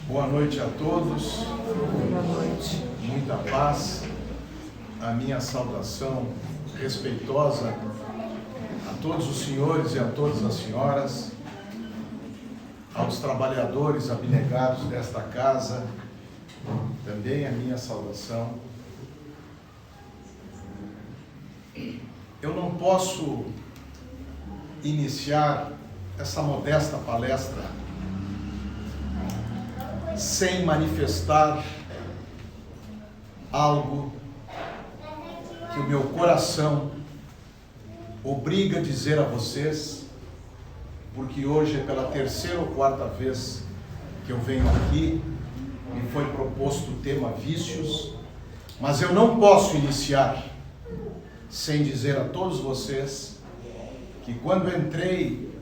Boa noite a todos. Boa noite. Muita paz. A minha saudação respeitosa a todos os senhores e a todas as senhoras, aos trabalhadores abnegados desta casa, também a minha saudação. Eu não posso iniciar essa modesta palestra sem manifestar algo que o meu coração obriga a dizer a vocês, porque hoje é pela terceira ou quarta vez que eu venho aqui, me foi proposto o tema vícios, mas eu não posso iniciar sem dizer a todos vocês que quando entrei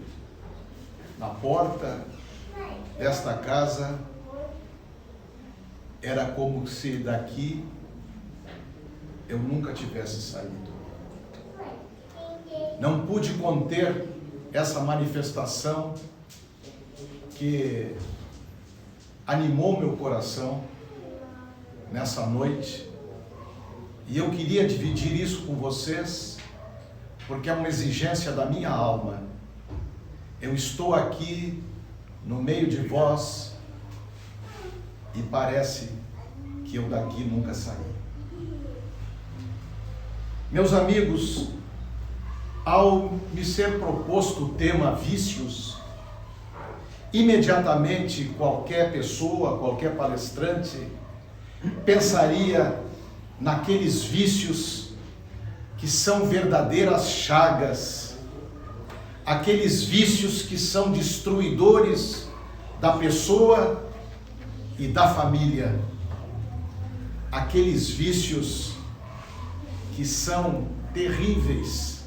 na porta desta casa, era como se daqui eu nunca tivesse saído. Não pude conter essa manifestação que animou meu coração nessa noite, e eu queria dividir isso com vocês, porque é uma exigência da minha alma. Eu estou aqui no meio de vós e parece que eu daqui nunca saí. Meus amigos, ao me ser proposto o tema vícios, imediatamente qualquer pessoa, qualquer palestrante, pensaria naqueles vícios que são verdadeiras chagas, aqueles vícios que são destruidores da pessoa e da família, aqueles vícios que são terríveis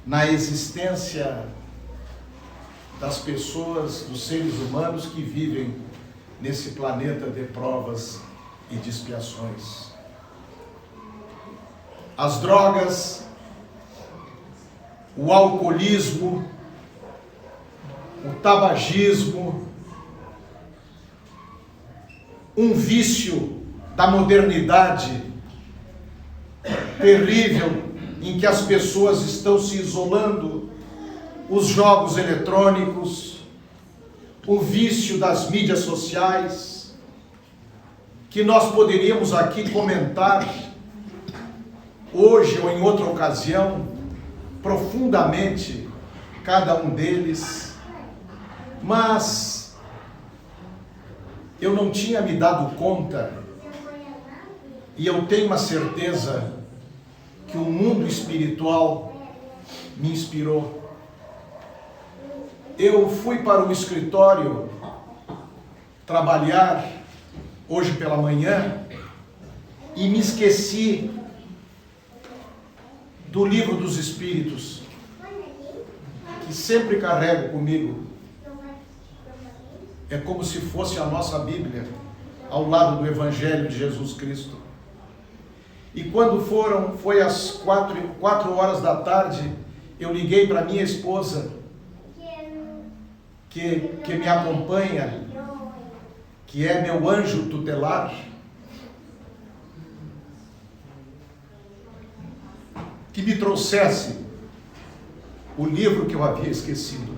na existência das pessoas, dos seres humanos que vivem nesse planeta de provas e de expiações. As drogas, o alcoolismo, o tabagismo, um vício da modernidade terrível em que as pessoas estão se isolando, os jogos eletrônicos, o vício das mídias sociais, que nós poderíamos aqui comentar hoje ou em outra ocasião profundamente cada um deles, mas eu não tinha me dado conta, e eu tenho uma certeza que o mundo espiritual me inspirou. Eu fui para o escritório trabalhar hoje pela manhã e me esqueci do Livro dos Espíritos, que sempre carrego comigo. É como se fosse a nossa Bíblia, ao lado do Evangelho de Jesus Cristo. E quando foi às 4 horas da tarde, eu liguei para minha esposa, que me acompanha, que é meu anjo tutelar, que me trouxesse o livro que eu havia esquecido.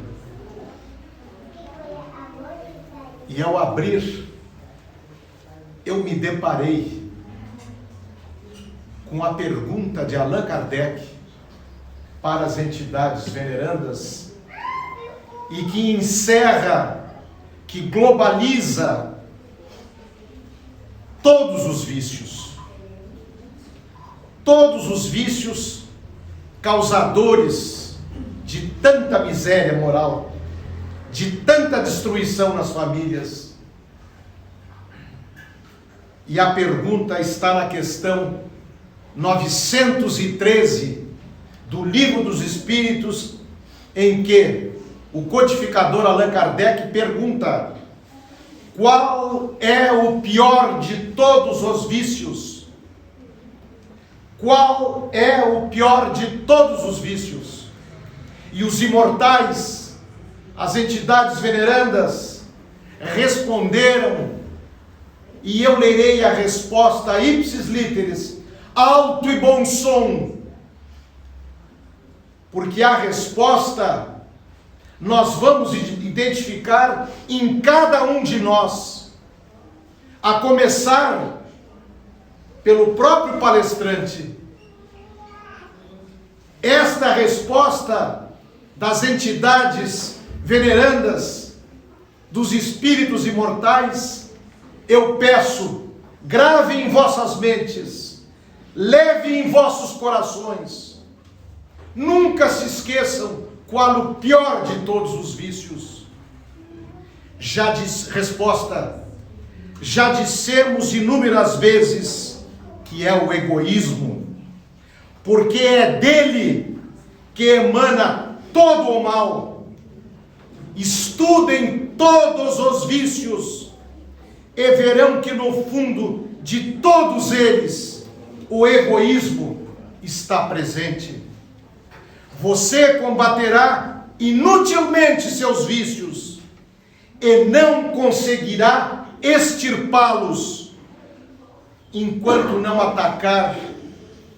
E ao abrir, eu me deparei com a pergunta de Allan Kardec para as entidades venerandas, e que encerra, que globaliza todos os vícios causadores de tanta miséria moral, de tanta destruição nas famílias. E a pergunta está na questão 913 do Livro dos Espíritos, em que o codificador Allan Kardec pergunta: qual é o pior de todos os vícios? qual é o pior de todos os vícios. E os imortais, as entidades venerandas, responderam, e eu lerei a resposta ipsis literis, alto e bom som, porque a resposta nós vamos identificar em cada um de nós, a começar pelo próprio palestrante. Esta resposta das entidades venerandas, dos espíritos imortais, eu peço, grave em vossas mentes, leve em vossos corações. Nunca se esqueçam qual o pior de todos os vícios. Resposta, já dissemos inúmeras vezes que é o egoísmo, porque é dele que emana todo o mal. Estudem todos os vícios e verão que no fundo de todos eles o egoísmo está presente. Você combaterá inutilmente seus vícios e não conseguirá extirpá-los enquanto não atacar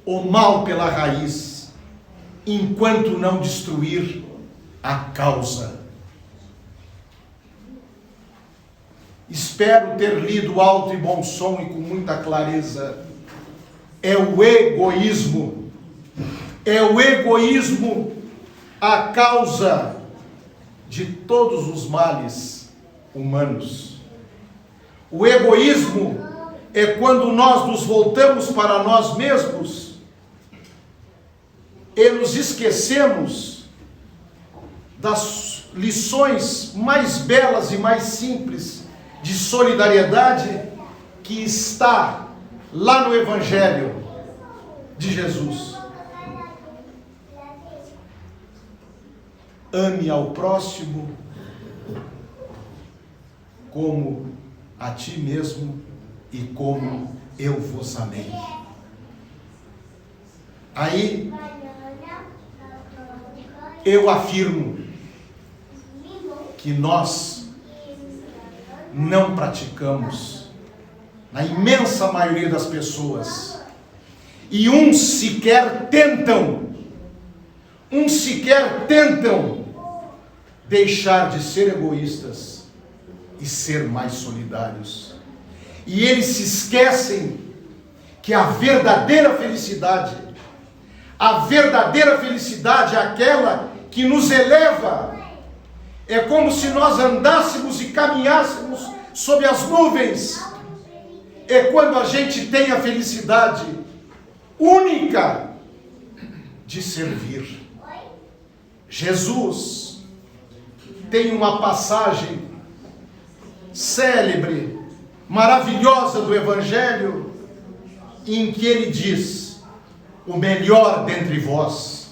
o mal pela raiz, enquanto não destruir a causa. Espero ter lido alto e bom som e com muita clareza. É o egoísmo. É o egoísmo a causa de todos os males humanos. O egoísmo é quando nós nos voltamos para nós mesmos e nos esquecemos das lições mais belas e mais simples de solidariedade que está lá no Evangelho de Jesus. Ame ao próximo como a ti mesmo e como eu vos amei. Aí eu afirmo que nós não praticamos, na imensa maioria das pessoas, e uns sequer tentam deixar de ser egoístas e ser mais solidários. E eles se esquecem que a verdadeira felicidade é aquela que nos eleva. É como se nós andássemos e caminhássemos sob as nuvens. É quando a gente tem a felicidade única de servir. Jesus tem uma passagem célebre, maravilhosa do Evangelho, em que ele diz: o melhor dentre vós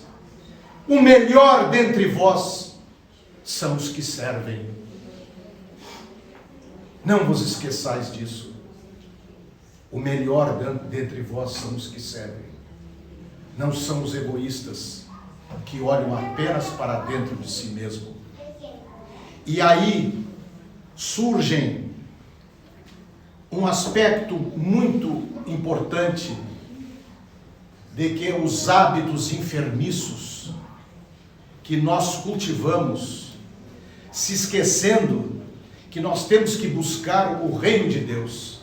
são os que servem. Não vos esqueçais disso. O melhor dentre vós são os que servem. Não são os egoístas que olham apenas para dentro de si mesmo. E aí surge um aspecto muito importante de que os hábitos enfermiços que nós cultivamos, se esquecendo que nós temos que buscar o reino de Deus.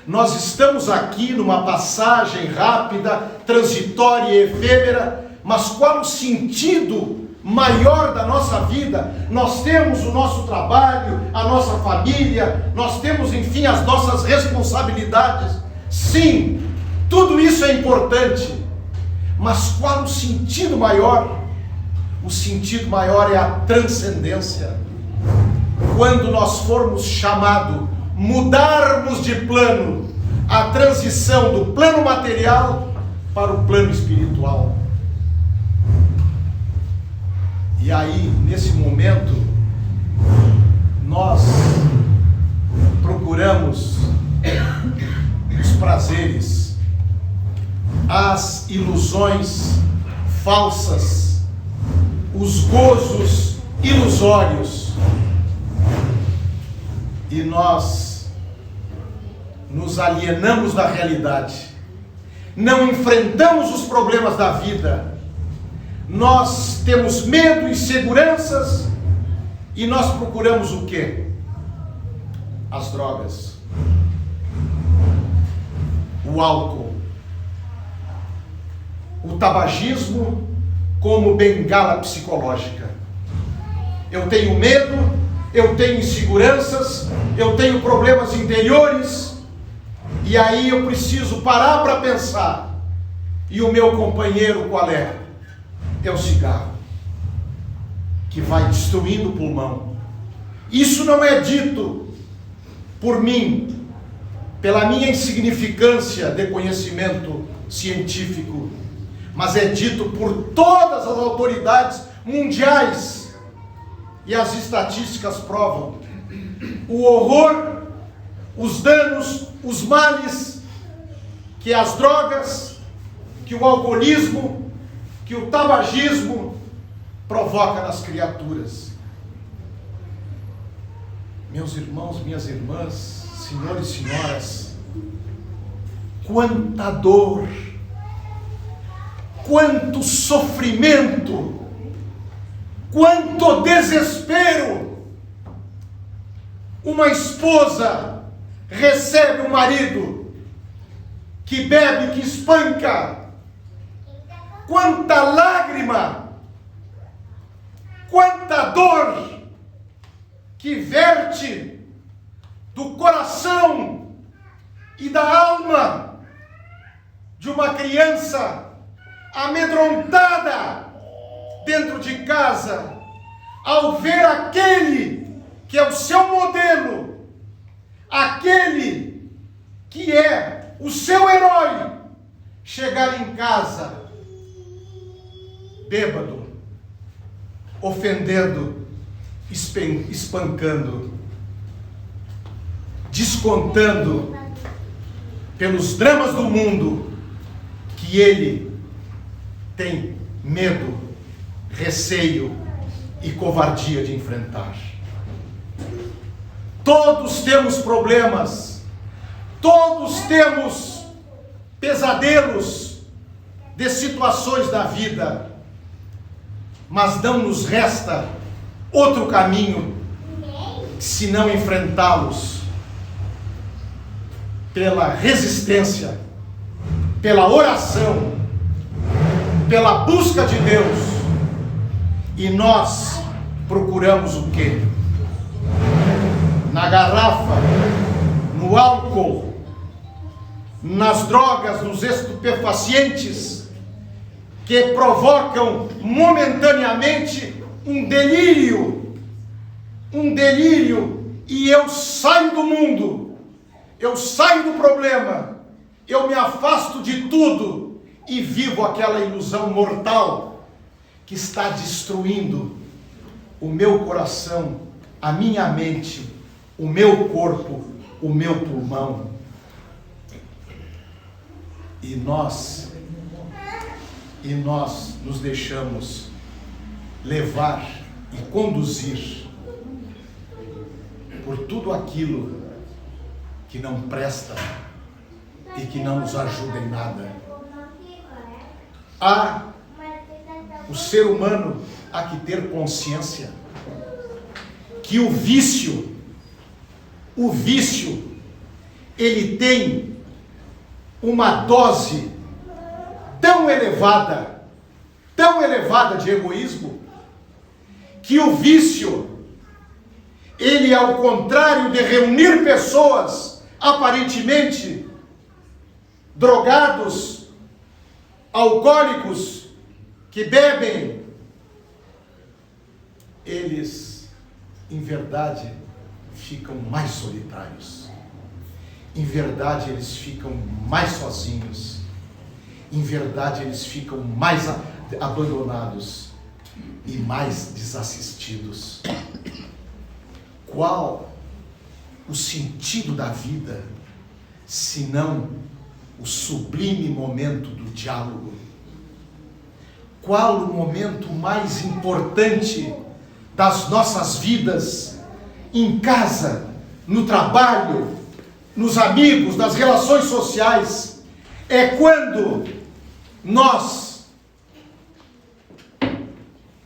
Nós estamos aqui numa passagem rápida, transitória e efêmera, mas qual o sentido maior da nossa vida? Nós temos o nosso trabalho, a nossa família, nós temos, enfim, as nossas responsabilidades. Sim, tudo isso é importante, mas qual o sentido maior? O sentido maior é a transcendência. Quando nós formos chamados, mudarmos de plano, a transição do plano material para o plano espiritual. E aí, nesse momento, nós procuramos os prazeres as ilusões falsas, os gozos ilusórios, e nós nos alienamos da realidade, não enfrentamos os problemas da vida, nós temos medo, inseguranças, e nós procuramos o quê? As drogas, o álcool, o tabagismo como bengala psicológica. Eu tenho medo, eu tenho inseguranças, eu tenho problemas interiores, e aí eu preciso parar para pensar. E o meu companheiro qual é? É o cigarro, que vai destruindo o pulmão. Isso não é dito por mim, pela minha insignificância de conhecimento científico, mas é dito por todas as autoridades mundiais, e as estatísticas provam o horror, os danos, os males que as drogas, que o alcoolismo, que o tabagismo provoca nas criaturas. Meus irmãos, minhas irmãs, senhores e senhoras, quanta dor, quanto sofrimento, quanto desespero uma esposa recebe um marido que bebe, que espanca, quanta lágrima, quanta dor que verte do coração e da alma de uma criança amedrontada dentro de casa, ao ver aquele que é o seu modelo, aquele que é o seu herói, chegar em casa bêbado, ofendendo, espancando, descontando pelos dramas do mundo que ele tem medo, receio e covardia de enfrentar. Todos temos problemas, todos temos pesadelos de situações da vida, mas não nos resta outro caminho senão enfrentá-los pela resistência, pela oração, pela busca de Deus. E nós procuramos o quê? Na garrafa, no álcool, nas drogas, nos estupefacientes, que provocam momentaneamente um delírio, e eu saio do mundo, eu saio do problema, eu me afasto de tudo e vivo aquela ilusão mortal que está destruindo o meu coração, a minha mente, o meu corpo, o meu pulmão. E nós nos deixamos levar e conduzir por tudo aquilo que não presta e que não nos ajuda em nada. O ser humano há que ter consciência que o vício, ele tem uma dose tão elevada de egoísmo, que o vício, ele, ao contrário de reunir pessoas aparentemente drogados, alcoólicos, que bebem, eles, em verdade, ficam mais solitários. Em verdade, eles ficam mais sozinhos. Em verdade, eles ficam mais abandonados e mais desassistidos. Qual o sentido da vida, senão o sublime momento do diálogo. Qual o momento mais importante das nossas vidas, em casa, no trabalho, nos amigos, nas relações sociais? É quando nós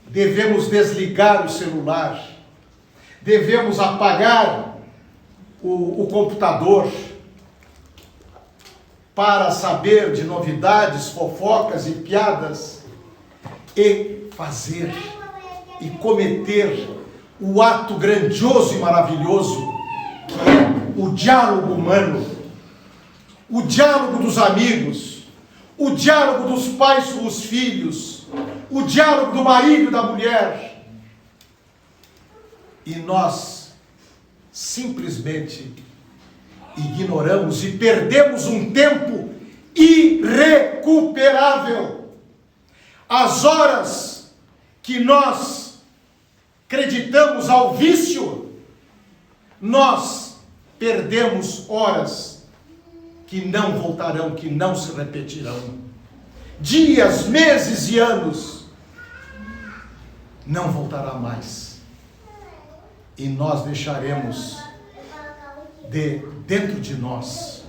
devemos desligar o celular, devemos apagar o computador para saber de novidades, fofocas e piadas, e fazer e cometer o ato grandioso e maravilhoso que é o diálogo humano, o diálogo dos amigos, o diálogo dos pais com os filhos, o diálogo do marido e da mulher. E nós simplesmente ignoramos e perdemos um tempo irrecuperável. As horas que nós acreditamos ao vício, nós perdemos horas que não voltarão, que não se repetirão. Dias, meses e anos, não voltará mais. E nós deixaremos dentro de nós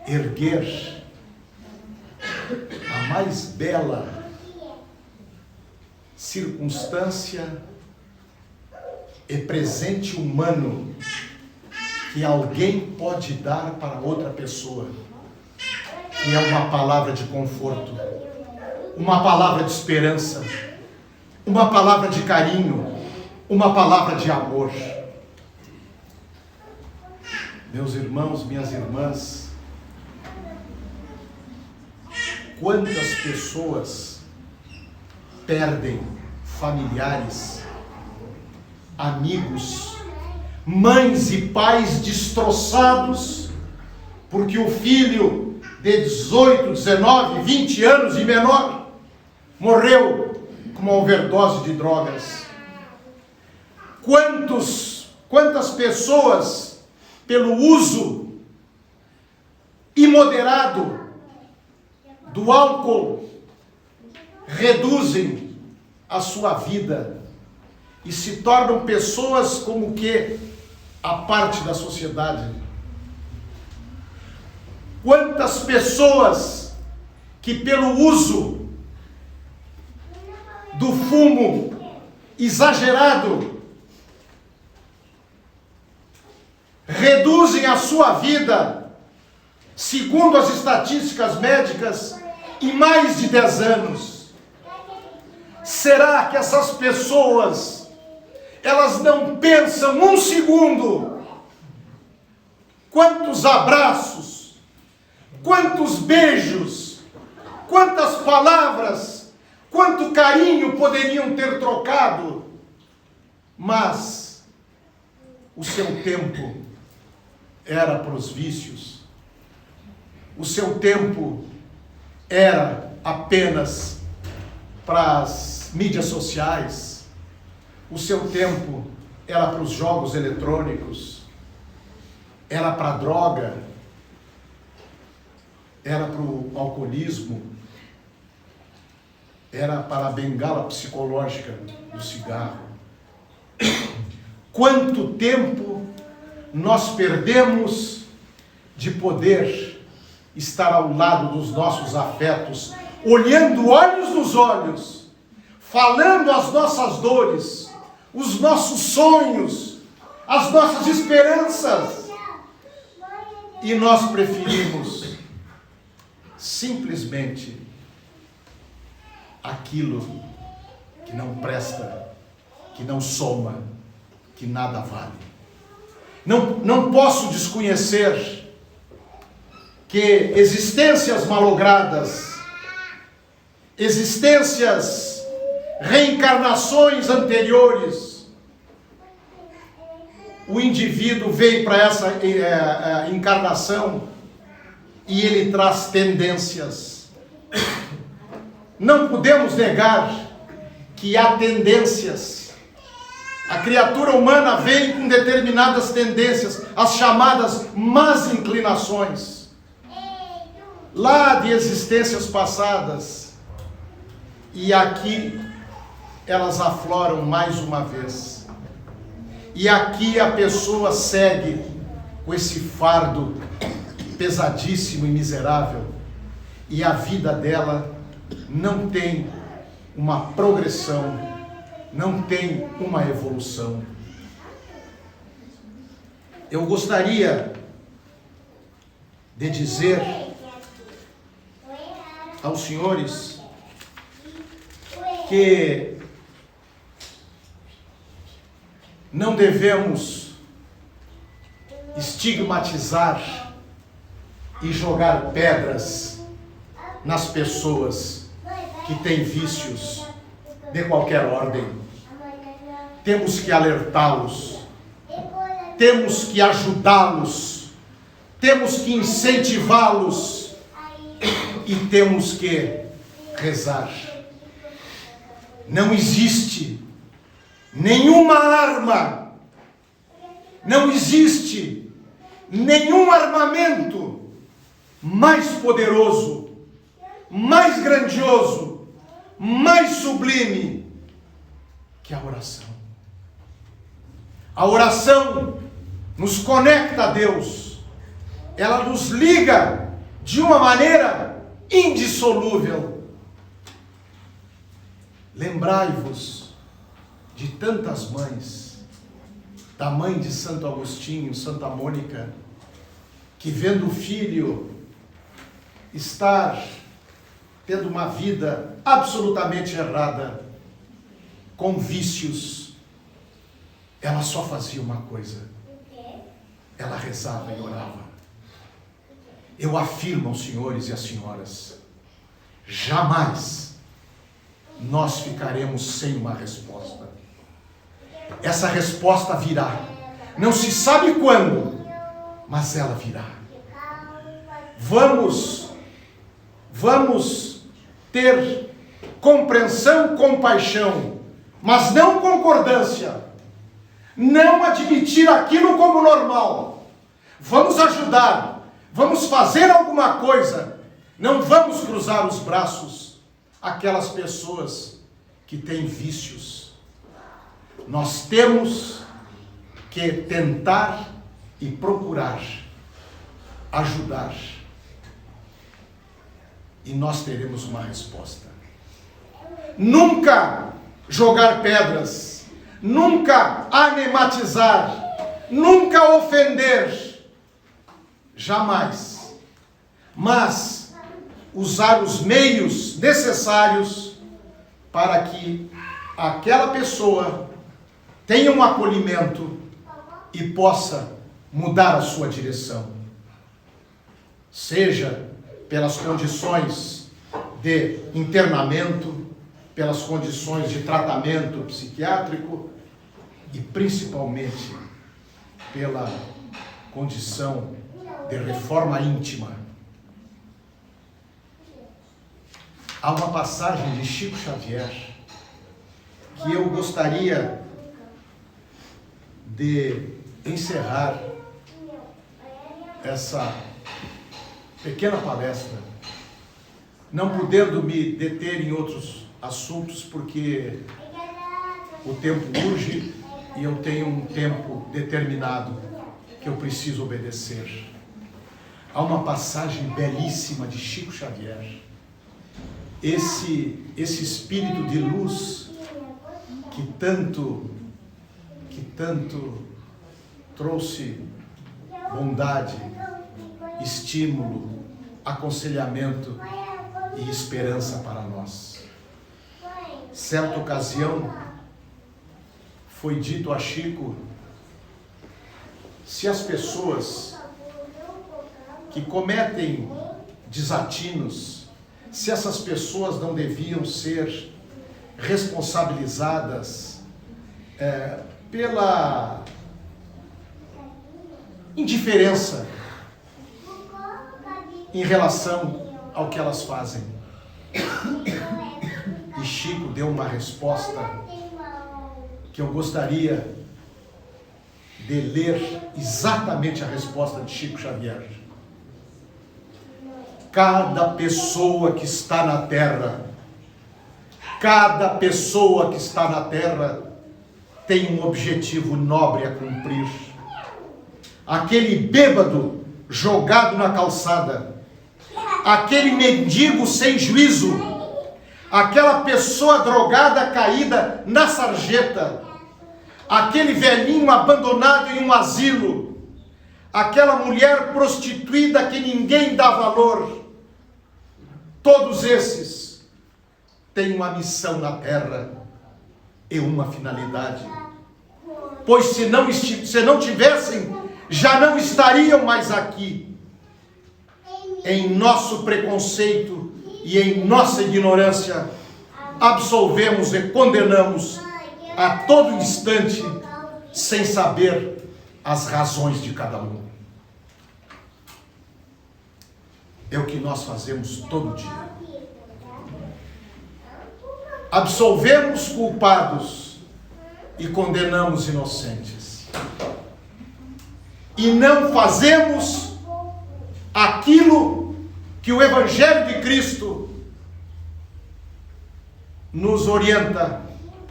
erguer a mais bela circunstância e presente humano que alguém pode dar para outra pessoa, que é uma palavra de conforto, uma palavra de esperança, uma palavra de carinho, uma palavra de amor. Meus irmãos, minhas irmãs, quantas pessoas perdem familiares, amigos, mães e pais destroçados, porque o filho de 18, 19, 20 anos e menor morreu com uma overdose de drogas. Quantas pessoas, pelo uso imoderado do álcool, reduzem a sua vida e se tornam pessoas como que a parte da sociedade. Quantas pessoas que pelo uso do fumo exagerado reduzem a sua vida, segundo as estatísticas médicas, em mais de 10 anos. Será que essas pessoas, elas não pensam um segundo quantos abraços, quantos beijos, quantas palavras, quanto carinho poderiam ter trocado, mas o seu tempo era para os vícios, o seu tempo era apenas para as mídias sociais, o seu tempo era para os jogos eletrônicos, era para a droga, era para o alcoolismo, era para a bengala psicológica do cigarro. Quanto tempo nós perdemos de poder estar ao lado dos nossos afetos, olhando olhos nos olhos, falando as nossas dores, os nossos sonhos, as nossas esperanças, e nós preferimos simplesmente aquilo que não presta, que não soma, que nada vale. Não posso desconhecer que existências malogradas, existências, reencarnações anteriores, o indivíduo veio para essa encarnação e ele traz tendências. Não podemos negar que há tendências. A criatura humana vem com determinadas tendências, as chamadas más inclinações. lá de existências passadas, e aqui elas afloram mais uma vez. E aqui a pessoa segue com esse fardo pesadíssimo e miserável, e a vida dela não tem uma progressão, não tem uma evolução. Eu gostaria de dizer aos senhores que não devemos estigmatizar e jogar pedras nas pessoas que têm vícios de qualquer ordem. Temos que alertá-los, temos que ajudá-los, temos que incentivá-los e temos que rezar. Não existe nenhuma arma, não existe nenhum armamento mais poderoso, mais grandioso, mais sublime que a oração. A oração nos conecta a Deus, ela nos liga de uma maneira indissolúvel. Lembrai-vos de tantas mães, da mãe de Santo Agostinho, Santa Mônica, que vendo o filho estar tendo uma vida absolutamente errada, com vícios, ela só fazia uma coisa: ela rezava e orava. Eu afirmo aos senhores e às senhoras, jamais nós ficaremos sem uma resposta. Essa resposta virá, não se sabe quando, mas ela virá. Vamos ter compreensão, compaixão, mas não concordância. Não admitir aquilo como normal. Vamos ajudar, vamos fazer alguma coisa. Não vamos cruzar os braços aquelas pessoas que têm vícios. Nós temos que tentar e procurar ajudar. E nós teremos uma resposta. Nunca jogar pedras, nunca anematizar, nunca ofender, jamais. Mas usar os meios necessários para que aquela pessoa tenha um acolhimento e possa mudar a sua direção. Seja pelas condições de internamento, pelas condições de tratamento psiquiátrico e principalmente pela condição de reforma íntima. Há uma passagem de Chico Xavier que eu gostaria de encerrar essa pequena palestra, não podendo me deter em outros assuntos, porque o tempo urge e eu tenho um tempo determinado que eu preciso obedecer. Há uma passagem belíssima de Chico Xavier, esse espírito de luz que tanto trouxe bondade, estímulo, aconselhamento e esperança para nós. Certa ocasião foi dito a Chico: se as pessoas que cometem desatinos, se essas pessoas não deviam ser responsabilizadas pela indiferença em relação ao que elas fazem. E Chico deu uma resposta que eu gostaria de ler exatamente a resposta de Chico Xavier. Cada pessoa que está na terra, cada pessoa que está na terra tem um objetivo nobre a cumprir. Aquele bêbado jogado na calçada, aquele mendigo sem juízo, aquela pessoa drogada caída na sarjeta, aquele velhinho abandonado em um asilo, aquela mulher prostituída que ninguém dá valor, todos esses têm uma missão na terra e uma finalidade. Pois se não tivessem, já não estariam mais aqui. Em nosso preconceito e em nossa ignorância, absolvemos e condenamos a todo instante, sem saber as razões de cada um. É o que nós fazemos todo dia. Absolvemos culpados e condenamos inocentes. E não fazemos aquilo que o Evangelho de Cristo nos orienta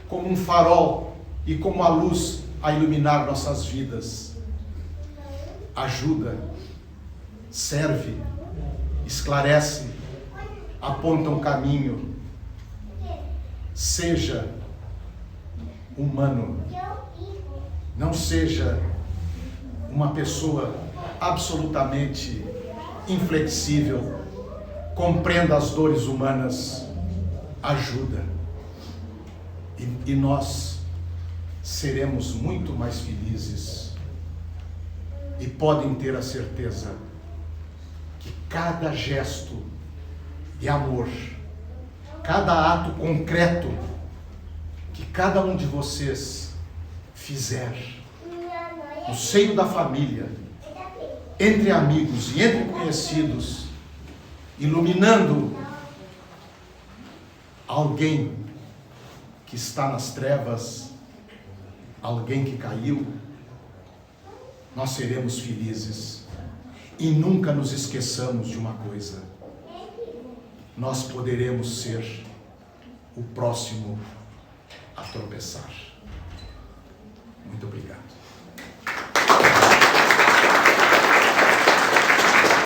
como um farol e como a luz a iluminar nossas vidas. Ajuda, serve, esclarece, aponta um caminho. Seja humano, não seja uma pessoa absolutamente inflexível. Compreenda as dores humanas, ajuda, e nós seremos muito mais felizes. E podem ter a certeza que cada gesto de amor, cada ato concreto que cada um de vocês fizer no seio da família, entre amigos e entre conhecidos, iluminando alguém que está nas trevas, alguém que caiu, nós seremos felizes. E nunca nos esqueçamos de uma coisa: nós poderemos ser o próximo a tropeçar. Muito obrigado.